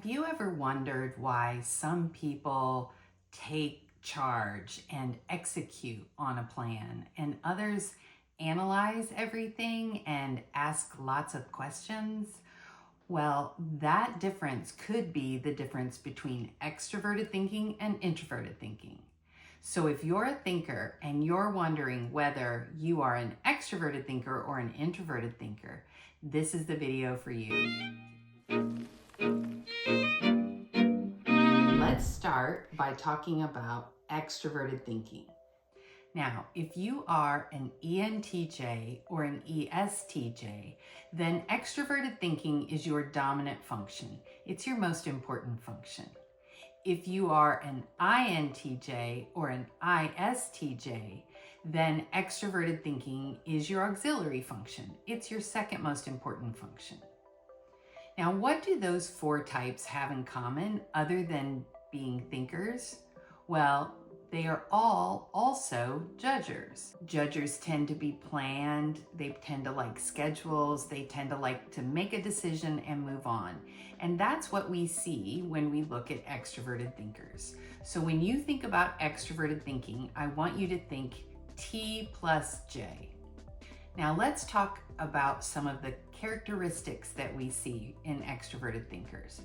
you ever wondered why some people take charge and execute on a plan and others analyze everything and ask lots of questions? Well, that difference could be the difference between extroverted thinking and introverted thinking. So if you're a thinker and you're wondering whether you are an extroverted thinker or an introverted thinker, this is the video for you. Let's start by talking about extroverted thinking. Now, if you are an ENTJ or an ESTJ, then extroverted thinking is your dominant function. It's your most important function. If you are an INTJ or an ISTJ, then extroverted thinking is your auxiliary function. It's your second most important function. Now, what do those four types have in common other than being thinkers? Well, they are all also judgers. Judgers tend to be planned, they tend to like schedules, they tend to like to make a decision and move on. And that's what we see when we look at extroverted thinkers. So when you think about extroverted thinking, I want you to think T plus J. Now let's talk about some of the characteristics that we see in extroverted thinkers.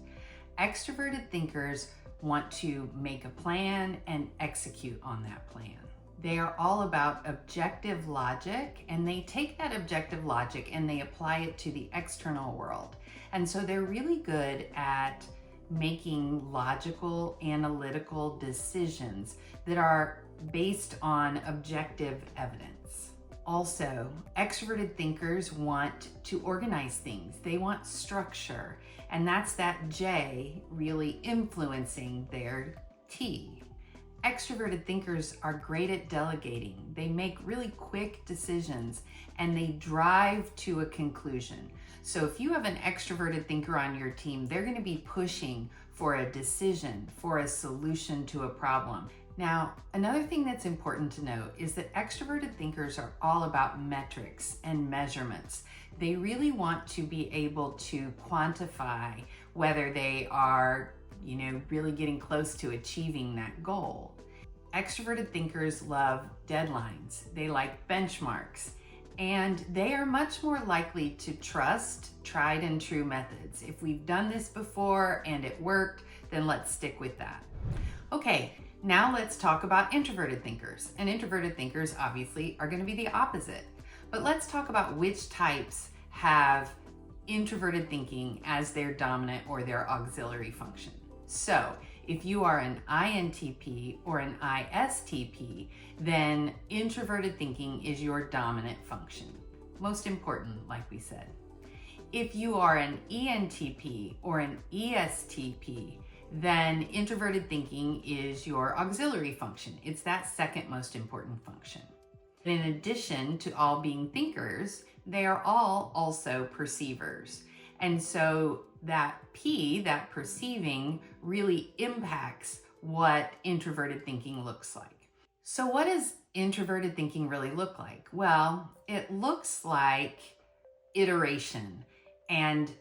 Extroverted thinkers want to make a plan and execute on that plan. They are all about objective logic, and they take that objective logic and they apply it to the external world. And so they're really good at making logical, analytical decisions that are based on objective evidence. Also, extroverted thinkers want to organize things. They want structure, and that's that J really influencing their T. Extroverted thinkers are great at delegating. They make really quick decisions and they drive to a conclusion. So if you have an extroverted thinker on your team, they're going to be pushing for a decision, for a solution to a problem. Now, another thing that's important to note is that extroverted thinkers are all about metrics and measurements. They really want to be able to quantify whether they are, really getting close to achieving that goal. Extroverted thinkers love deadlines. They like benchmarks, and they are much more likely to trust tried and true methods. If we've done this before and it worked, then let's stick with that. Okay. Now let's talk about introverted thinkers. And introverted thinkers obviously are going to be the opposite. But let's talk about which types have introverted thinking as their dominant or their auxiliary function. So if you are an INTP or an ISTP, then introverted thinking is your dominant function. Most important, like we said. If you are an ENTP or an ESTP, then introverted thinking is your auxiliary function. It's that second most important function. In addition to all being thinkers, they are all also perceivers. And so that P, that perceiving, really impacts what introverted thinking looks like. So what does introverted thinking really look like? Well, it looks like iteration and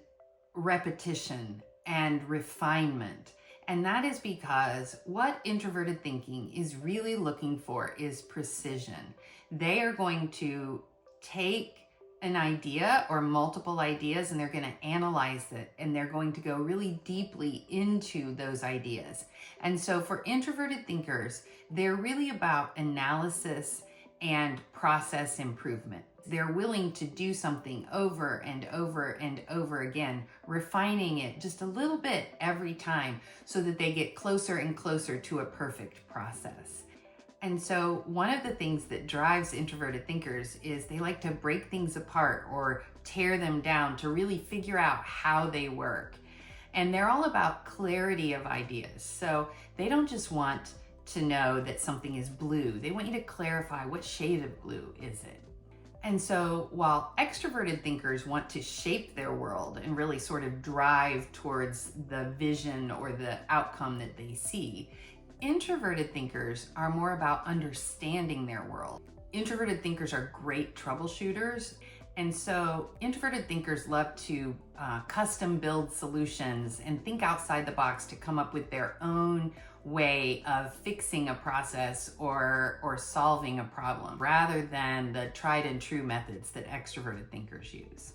repetition and refinement. And that is because what introverted thinking is really looking for is precision. They are going to take an idea or multiple ideas and they're going to analyze it, and they're going to go really deeply into those ideas. And so for introverted thinkers, they're really about analysis and process improvement. They're willing to do something over and over and over again, refining it just a little bit every time so that they get closer and closer to a perfect process. And so one of the things that drives introverted thinkers is they like to break things apart or tear them down to really figure out how they work. And they're all about clarity of ideas. So they don't just want to know that something is blue. They want you to clarify, what shade of blue is it? And so while extroverted thinkers want to shape their world and really sort of drive towards the vision or the outcome that they see, introverted thinkers are more about understanding their world. Introverted thinkers are great troubleshooters, And so introverted thinkers love to custom build solutions and think outside the box to come up with their own way of fixing a process or solving a problem, rather than the tried and true methods that extroverted thinkers use.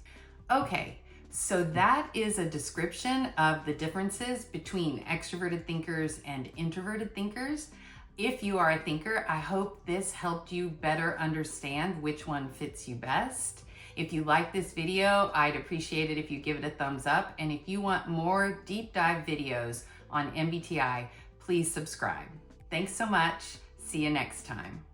Okay, so that is a description of the differences between extroverted thinkers and introverted thinkers. If you are a thinker, I hope this helped you better understand which one fits you best. If you like this video, I'd appreciate it if you give it a thumbs up. And if you want more deep dive videos on MBTI, please subscribe. Thanks so much. See you next time.